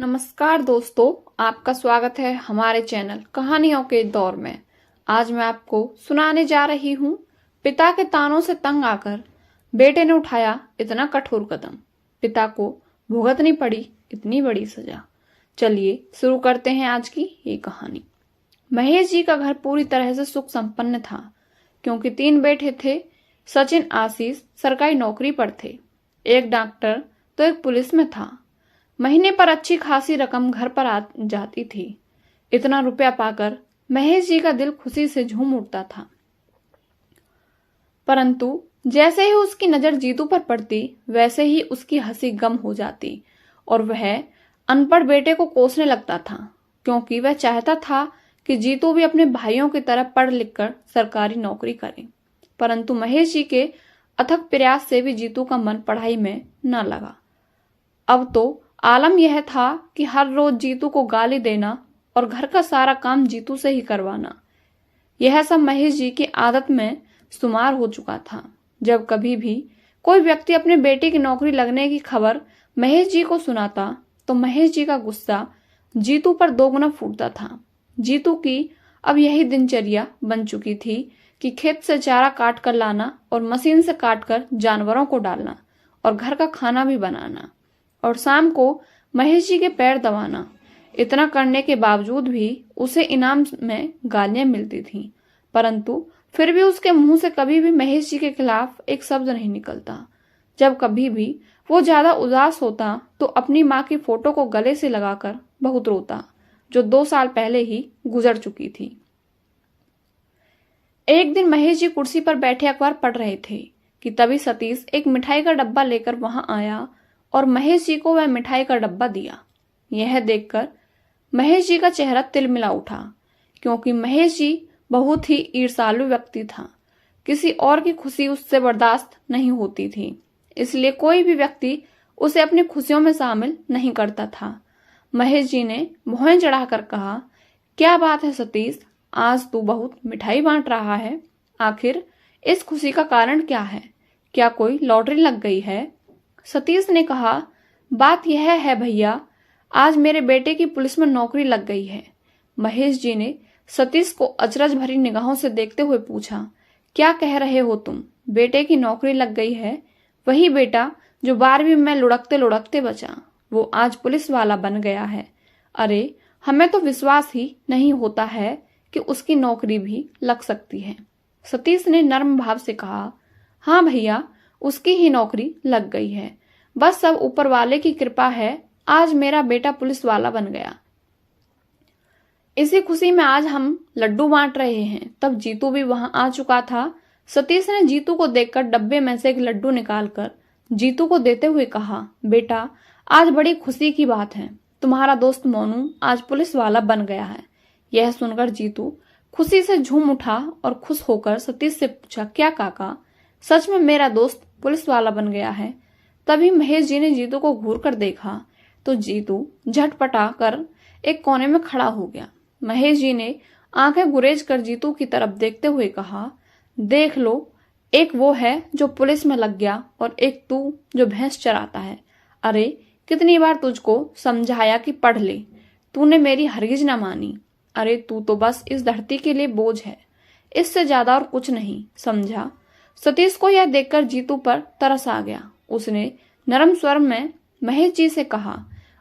नमस्कार दोस्तों, आपका स्वागत है हमारे चैनल कहानियों के दौर में। आज मैं आपको सुनाने जा रही हूँ पिता के तानों से तंग आकर बेटे ने उठाया इतना कठोर कदम, पिता को भुगतनी पड़ी इतनी बड़ी सजा। चलिए शुरू करते हैं आज की ये कहानी। महेश जी का घर पूरी तरह से सुख संपन्न था, क्योंकि 3 बेटे थे। सचिन आशीष सरकारी नौकरी पर थे, एक डॉक्टर तो एक पुलिस में था। महीने पर अच्छी खासी रकम घर पर आ जाती थी। इतना रुपया पाकर महेश जी का दिल खुशी से झूम उठता था। परंतु जैसे ही उसकी नजर जीतू पर पड़ती, वैसे ही उसकी हंसी गम हो जाती और वह अनपढ़ बेटे को कोसने लगता था, क्योंकि वह चाहता था कि जीतू भी अपने भाइयों की तरह पढ़ लिख कर सरकारी नौकरी करे। परंतु महेश जी के अथक प्रयास से भी जीतू का मन पढ़ाई में न लगा। अब तो आलम यह था कि हर रोज जीतू को गाली देना और घर का सारा काम जीतू से ही करवाना, यह सब महेश जी की आदत में शुमार हो चुका था। जब कभी भी कोई व्यक्ति अपने बेटे की नौकरी लगने की खबर महेश जी को सुनाता, तो महेश जी का गुस्सा जीतू पर दोगुना फूटता था। जीतू की अब यही दिनचर्या बन चुकी थी कि खेत से चारा काट कर लाना और मशीन से काट कर जानवरों को डालना और घर का खाना भी बनाना और शाम को महेश जी के पैर दबाना। इतना करने के बावजूद भी उसे इनाम में गालियां मिलती थीं, परंतु फिर भी उसके मुंह से कभी भी महेश जी के खिलाफ एक शब्द नहीं निकलता। जब कभी भी वो ज्यादा उदास होता तो अपनी माँ की फोटो को गले से लगाकर बहुत रोता, जो 2 साल पहले ही गुजर चुकी थी। एक दिन महेश जी कुर्सी पर बैठे अखबार पढ़ रहे थे कि तभी सतीश एक मिठाई का डब्बा लेकर वहां आया और महेश जी को वह मिठाई का डब्बा दिया। यह देखकर महेश जी का चेहरा तिलमिला उठा, क्योंकि महेश जी बहुत ही ईर्ष्यालु व्यक्ति था। किसी और की खुशी उससे बर्दाश्त नहीं होती थी, इसलिए कोई भी व्यक्ति उसे अपनी खुशियों में शामिल नहीं करता था। महेश जी ने भौहें चढ़ाकर कहा, क्या बात है सतीश, आज तू बहुत मिठाई बांट रहा है। आखिर इस खुशी का कारण क्या है? क्या कोई लॉटरी लग गई है? सतीश ने कहा, बात यह है भैया, आज मेरे बेटे की पुलिस में नौकरी लग गई है। महेश जी ने सतीश को अचरज भरी निगाहों से देखते हुए पूछा, क्या कह रहे हो तुम? बेटे की नौकरी लग गई है? वही बेटा जो 12वीं में लुढ़कते लुढ़कते बचा, वो आज पुलिस वाला बन गया है। अरे हमें तो विश्वास ही नहीं होता है कि उसकी नौकरी भी लग सकती है। सतीश ने नर्म भाव से कहा, हाँ भैया, उसकी ही नौकरी लग गई है। बस सब ऊपर वाले की कृपा है, आज मेरा बेटा पुलिस वाला बन गया। इसी खुशी में आज हम लड्डू बांट रहे हैं। तब जीतू भी वहां आ चुका था। सतीश ने जीतू को देखकर डब्बे में से एक लड्डू निकालकर जीतू को देते हुए कहा, बेटा आज बड़ी खुशी की बात है, तुम्हारा दोस्त मोनू आज पुलिस वाला बन गया है। यह सुनकर जीतू खुशी से झूम उठा और खुश होकर सतीश से पूछा, क्या काका, सच में मेरा दोस्त पुलिस वाला बन गया है? तभी महेश जी ने जीतू को घूर कर देखा तो जीतू झटपटा कर एक कोने में खड़ा हो गया। महेश जी ने आंखें गुरेज कर जीतू की तरफ देखते हुए कहा, देख लो, एक वो है जो पुलिस में लग गया और एक तू जो भैंस चराता है। अरे कितनी बार तुझको समझाया कि पढ़ ले, तूने मेरी हरगिज न मानी। अरे तू तो बस इस धरती के लिए बोझ है, इससे ज्यादा और कुछ नहीं, समझा? सतीश को यह देखकर जीतू पर तरस आ गया। उसने नरम स्वर में महेश जी से कहा,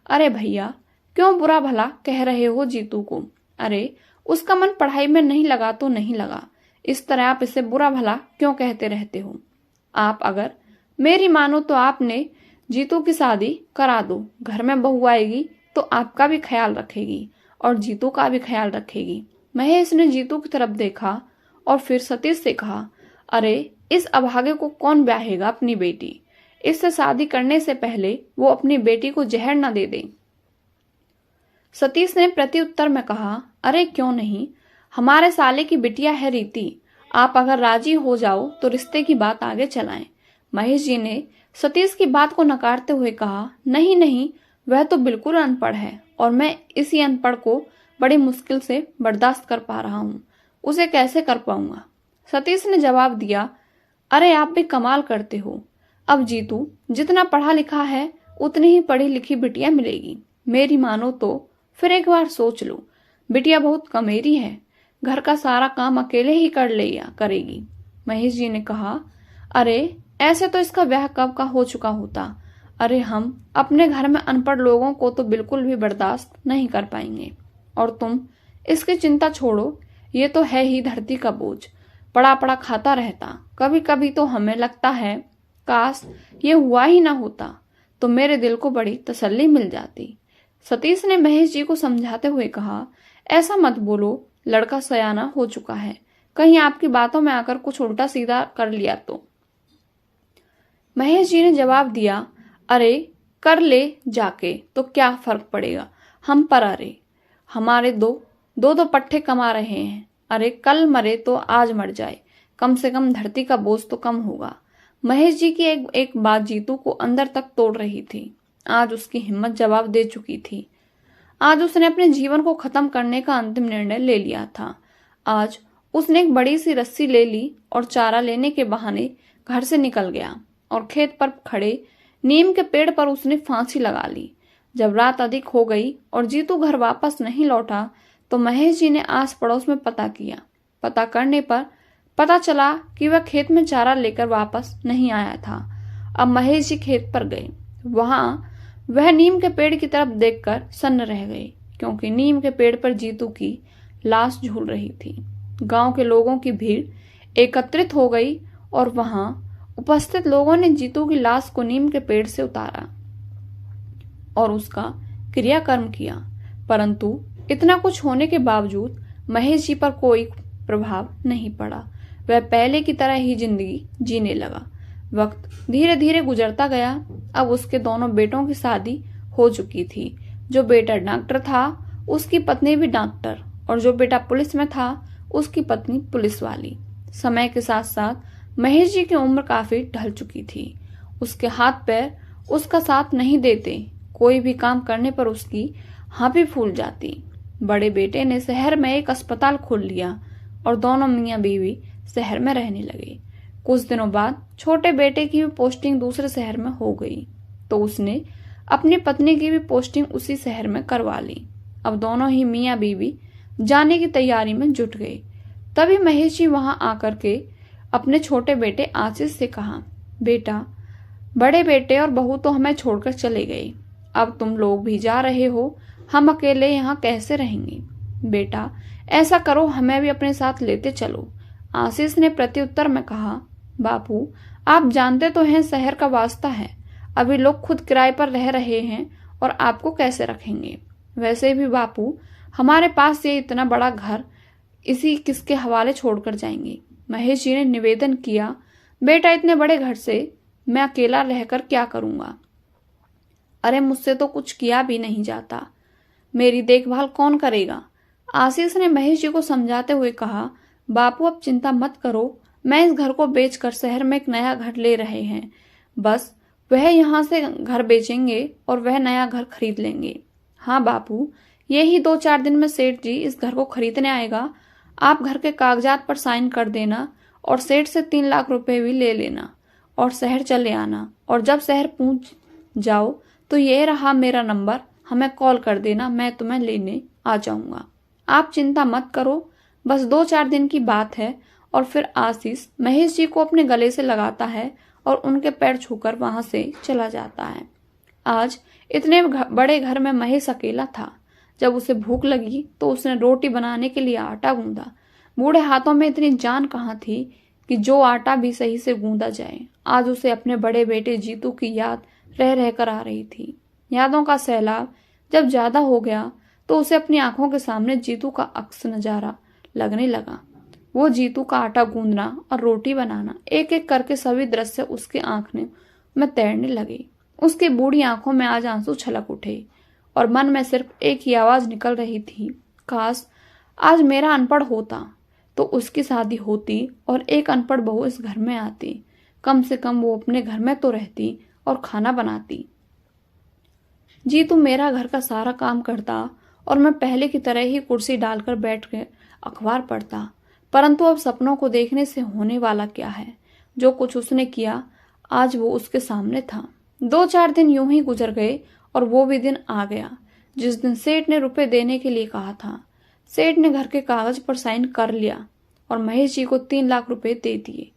अरे भैया, क्यों बुरा भला कह रहे हो जीतू को? अरे उसका मन पढ़ाई में नहीं लगा तो नहीं लगा, इस तरह आप इसे बुरा भला क्यों कहते रहते हो? आप अगर मेरी मानो तो आपने जीतू की शादी करा दो। घर में बहू आएगी तो आपका भी ख्याल रखेगी और जीतू का भी ख्याल रखेगी। महेश ने जीतू की तरफ देखा और फिर सतीश से कहा, अरे इस अभागे को कौन ब्याहेगा अपनी बेटी? इससे शादी करने से पहले वो अपनी बेटी को जहर न दे दे। सतीश ने प्रत्युत्तर में कहा, अरे क्यों नहीं, हमारे साले की बिटिया है रीति, आप अगर राजी हो जाओ तो रिश्ते की बात आगे चलाएं। महेश जी ने सतीश की बात को नकारते हुए कहा, नहीं नहीं, वह तो बिल्कुल अनपढ़ है और मैं इसी अनपढ़ को बड़ी मुश्किल से बर्दाश्त कर पा रहा हूँ, उसे कैसे कर पाऊंगा? सतीश ने जवाब दिया, अरे आप भी कमाल करते हो। अब जीतू जितना पढ़ा लिखा है उतनी ही पढ़ी लिखी बिटिया मिलेगी। मेरी मानो तो फिर एक बार सोच लो। बिटिया बहुत कमेरी है, घर का सारा काम अकेले ही कर लिया करेगी। महेश जी ने कहा, अरे ऐसे तो इसका ब्याह कब का हो चुका होता। अरे हम अपने घर में अनपढ़ लोगों को तो बिल्कुल भी बर्दाश्त नहीं कर पाएंगे। और तुम इसकी चिंता छोड़ो, ये तो है ही धरती का बोझ, पड़ा पड़ा खाता रहता। कभी कभी तो हमें लगता है काश ये हुआ ही ना होता, तो मेरे दिल को बड़ी तसल्ली मिल जाती। सतीश ने महेश जी को समझाते हुए कहा, ऐसा मत बोलो, लड़का सयाना हो चुका है, कहीं आपकी बातों में आकर कुछ उल्टा सीधा कर लिया तो। महेश जी ने जवाब दिया, अरे कर ले जाके तो क्या फर्क पड़ेगा, हम पर अरे हमारे दो पट्टे कमा रहे हैं। अरे कल मरे तो आज मर जाए, कम से कम धरती का बोझ तो कम होगा। महेश जी की एक बात जीतू को अंदर तक तोड़ रही थी। आज उसकी हिम्मत जवाब दे चुकी थी। आज उसने अपने जीवन को खत्म करने का अंतिम निर्णय ले लिया था। आज उसने एक बड़ी सी रस्सी ले ली और चारा लेने के बहाने घर से निकल गया और खेत पर खड़े नीम के पेड़ पर उसने फांसी लगा ली। जब रात अधिक हो गई और जीतू घर वापस नहीं लौटा तो महेश जी ने आस पड़ोस में पता किया। पता करने पर पता चला कि वह खेत में चारा लेकर वापस नहीं आया था। अब महेश जी खेत पर गए। वहां वह नीम के पेड़ की तरफ देखकर सन्न रह गए, क्योंकि नीम के पेड़ पर जीतू की लाश झूल रही थी। गांव के लोगों की भीड़ एकत्रित हो गई और वहां उपस्थित लोगों ने जीतू की लाश को नीम के पेड़ से उतारा और उसका क्रियाकर्म किया। परंतु इतना कुछ होने के बावजूद महेश जी पर कोई प्रभाव नहीं पड़ा। वह पहले की तरह ही जिंदगी जीने लगा। वक्त धीरे धीरे गुजरता गया। अब उसके दोनों बेटों की शादी हो चुकी थी। जो बेटा डॉक्टर था उसकी पत्नी भी डॉक्टर, और जो बेटा पुलिस में था उसकी पत्नी पुलिस वाली। समय के साथ साथ महेश जी की उम्र काफी ढल चुकी थी। उसके हाथ पैर उसका साथ नहीं देते। कोई भी काम करने पर उसकी हाँ भी फूल जाती। बड़े बेटे ने शहर में एक अस्पताल खोल लिया और दोनों मियाँ बीवी शहर में रहने लगे। कुछ दिनों बाद छोटे बेटे की भी पोस्टिंग दूसरे शहर में हो गई, तो उसने अपनी पत्नी की भी पोस्टिंग उसी शहर में करवा ली। अब दोनों ही मियाँ बीवी जाने की तैयारी में जुट गए। तभी महेश जी वहां आकर के अपने छोटे बेटे आशीष से कहा, बेटा, बड़े बेटे और बहू तो हमें छोड़कर चले गए, अब तुम लोग भी जा रहे हो, हम अकेले यहाँ कैसे रहेंगे। बेटा ऐसा करो, हमें भी अपने साथ लेते चलो। आशीष ने प्रत्युत्तर में कहा, बापू आप जानते तो हैं शहर का वास्ता है, अभी लोग खुद किराए पर रह रहे हैं और आपको कैसे रखेंगे। वैसे भी बापू हमारे पास ये इतना बड़ा घर इसी किसके हवाले छोड़कर जाएंगे। महेश जी ने निवेदन किया, बेटा इतने बड़े घर से मैं अकेला रहकर क्या करूंगा। अरे मुझसे तो कुछ किया भी नहीं जाता, मेरी देखभाल कौन करेगा। आशीष ने महेश जी को समझाते हुए कहा, बापू अब चिंता मत करो, मैं इस घर को बेचकर शहर में एक नया घर ले रहे हैं, बस वह यहाँ से घर बेचेंगे और वह नया घर खरीद लेंगे। हाँ बापू, यही 2-4 दिन में सेठ जी इस घर को खरीदने आएगा, आप घर के कागजात पर साइन कर देना और सेठ से 3 लाख रुपए भी ले लेना और शहर चले आना, और जब शहर पहुंच जाओ तो ये रहा मेरा नंबर, हमें कॉल कर देना, मैं तुम्हें लेने आ जाऊंगा। आप चिंता मत करो, बस 2-4 दिन की बात है। और फिर आशीष महेश जी को अपने गले से लगाता है और उनके पैर छूकर वहां से चला जाता है। आज इतने बड़े घर में महेश अकेला था। जब उसे भूख लगी तो उसने रोटी बनाने के लिए आटा गूंदा। बूढ़े हाथों में इतनी जान कहाँ थी कि जो आटा भी सही से गूंदा जाए। आज उसे अपने बड़े बेटे जीतू की याद रह रहकर आ रही थी। यादों का सैलाब जब ज्यादा हो गया तो उसे अपनी आंखों के सामने जीतू का अक्स नजारा लगने लगा। वो जीतू का आटा गूंदना और रोटी बनाना, एक एक करके सभी दृश्य उसके आंखों में तैरने लगे। उसकी बूढ़ी आंखों में आज आंसू छलक उठे और मन में सिर्फ एक ही आवाज निकल रही थी, काश आज मेरा अनपढ़ होता तो उसकी शादी होती और एक अनपढ़ बहू इस घर में आती। कम से कम वो अपने घर में तो रहती और खाना बनाती। जीतू मेरा घर का सारा काम करता और मैं पहले की तरह ही कुर्सी डालकर बैठ कर अखबार पढ़ता। परंतु अब सपनों को देखने से होने वाला क्या है। जो कुछ उसने किया आज वो उसके सामने था। 2-4 दिन यूं ही गुजर गए और वो भी दिन आ गया जिस दिन सेठ ने रुपए देने के लिए कहा था। सेठ ने घर के कागज पर साइन कर लिया और महेश जी को 3 लाख रुपए दे दिए।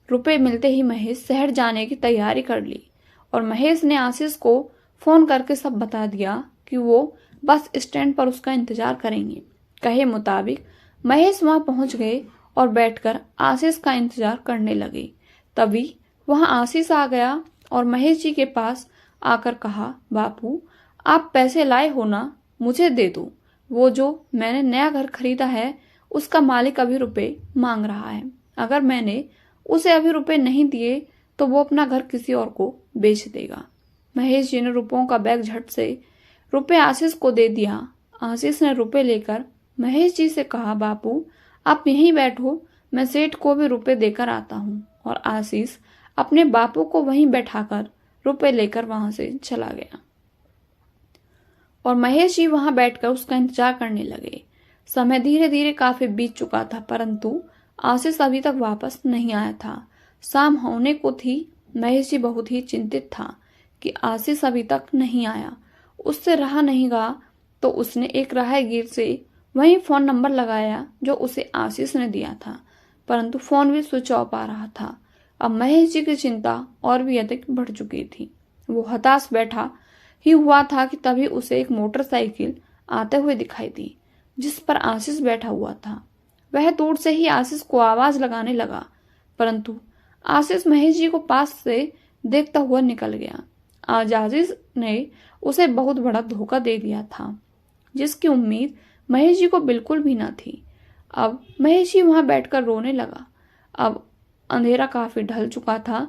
रुपए मिलते ही महेश शहर जाने की तैयारी कर ली और महेश ने आशीष को फोन करके सब बता दिया कि वो बस स्टैंड पर उसका इंतजार करेंगे। कहे मुताबिक महेश वहां पहुंच गए और बैठकर आशीष का इंतजार करने लगे। तभी वहां आशीष आ गया और महेश जी के पास आकर कहा, बापू आप पैसे लाए हो ना, मुझे दे दो। वो जो मैंने नया घर खरीदा है उसका मालिक अभी रुपए मांग रहा है। अगर मैंने उसे अभी रुपए नहीं दिए तो वो अपना घर किसी और को बेच देगा। महेश जी ने रुपयों का बैग झट से रुपए आशीष को दे दिया। आशीष ने रुपए लेकर महेश जी से कहा, बापू आप यहीं बैठो, मैं सेठ को भी रुपए देकर आता हूँ। और आशीष अपने बापू को वहीं बैठाकर रुपए लेकर वहां से चला गया और महेश जी वहां बैठकर उसका इंतजार करने लगे। समय धीरे धीरे काफी बीत चुका था, परंतु आशीष अभी तक वापस नहीं आया था। शाम होने को थी। महेश जी बहुत ही चिंतित था कि आशीष अभी तक नहीं आया। उससे रहा नहीं गया तो उसने एक राहगीर से वही फोन नंबर लगाया जो उसे आशीष ने दिया था, परंतु फोन भी स्विच ऑफ आ रहा था। अब महेश जी की चिंता और भी अधिक बढ़ चुकी थी। वो हताश बैठा ही हुआ था कि तभी उसे एक मोटरसाइकिल आते हुए दिखाई दी जिस पर आशीष बैठा हुआ था। वह दूर से ही आशीष को आवाज लगाने लगा, परंतु आशीष महेश जी को पास से देखता हुआ निकल गया। आज आशीष ने उसे बहुत बड़ा धोखा दे दिया था जिसकी उम्मीद महेश जी को बिल्कुल भी न थी। अब महेश जी वहां बैठकर रोने लगा। अब अंधेरा काफी ढल चुका था।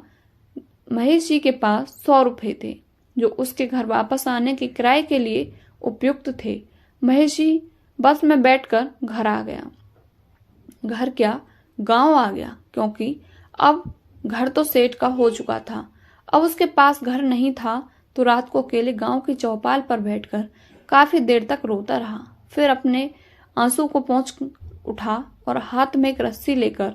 महेश जी के पास 100 रुपए थे जो उसके घर वापस आने के किराए के लिए उपयुक्त थे। महेश जी बस में बैठकर घर आ गया। घर क्या, गांव आ गया, क्योंकि अब घर तो सेठ का हो चुका था। अब उसके पास घर नहीं था तो रात को अकेले गांव की चौपाल पर बैठकर काफी देर तक रोता रहा। फिर अपने आंसू को पोंछ उठा और हाथ में एक रस्सी लेकर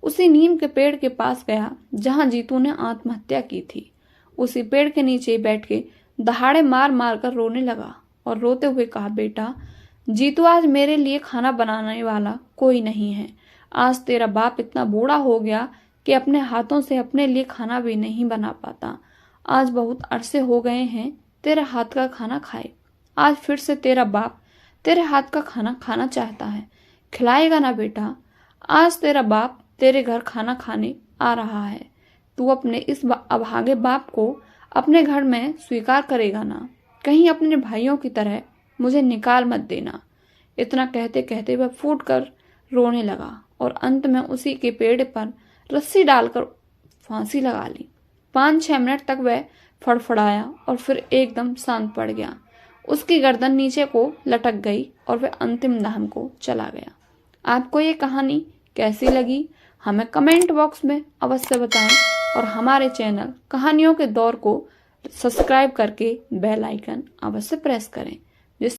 उसी नीम के पेड़ के पास गया जहां जीतू ने आत्महत्या की थी। उसी पेड़ के नीचे बैठ के दहाड़े मार मार कर रोने लगा और रोते हुए कहा, बेटा जीतू आज मेरे लिए खाना बनाने वाला कोई नहीं है। आज तेरा बाप इतना बूढ़ा हो गया कि अपने हाथों से अपने लिए खाना भी नहीं बना पाता। आज बहुत अरसे हो गए हैं तेरे हाथ का खाना खाए। आज फिर से तेरा बाप तेरे हाथ का खाना खाना चाहता है। खिलाएगा ना बेटा? आज तेरा बाप तेरे घर खाना खाने आ रहा है। तू अपने इस अभागे बाप को अपने घर में स्वीकार करेगा ना? कहीं अपने भाइयों की तरह मुझे निकाल मत देना। इतना कहते कहते वह फूट कर रोने लगा और अंत में उसी के पेड़ पर रस्सी डालकर फांसी लगा ली। 5-6 मिनट तक वह फड़फड़ाया और फिर एकदम शांत पड़ गया। उसकी गर्दन नीचे को लटक गई और वह अंतिम दहम को चला गया। आपको ये कहानी कैसी लगी हमें कमेंट बॉक्स में अवश्य बताएं और हमारे चैनल कहानियों के दौर को सब्सक्राइब करके बेल आइकन अवश्य प्रेस करें।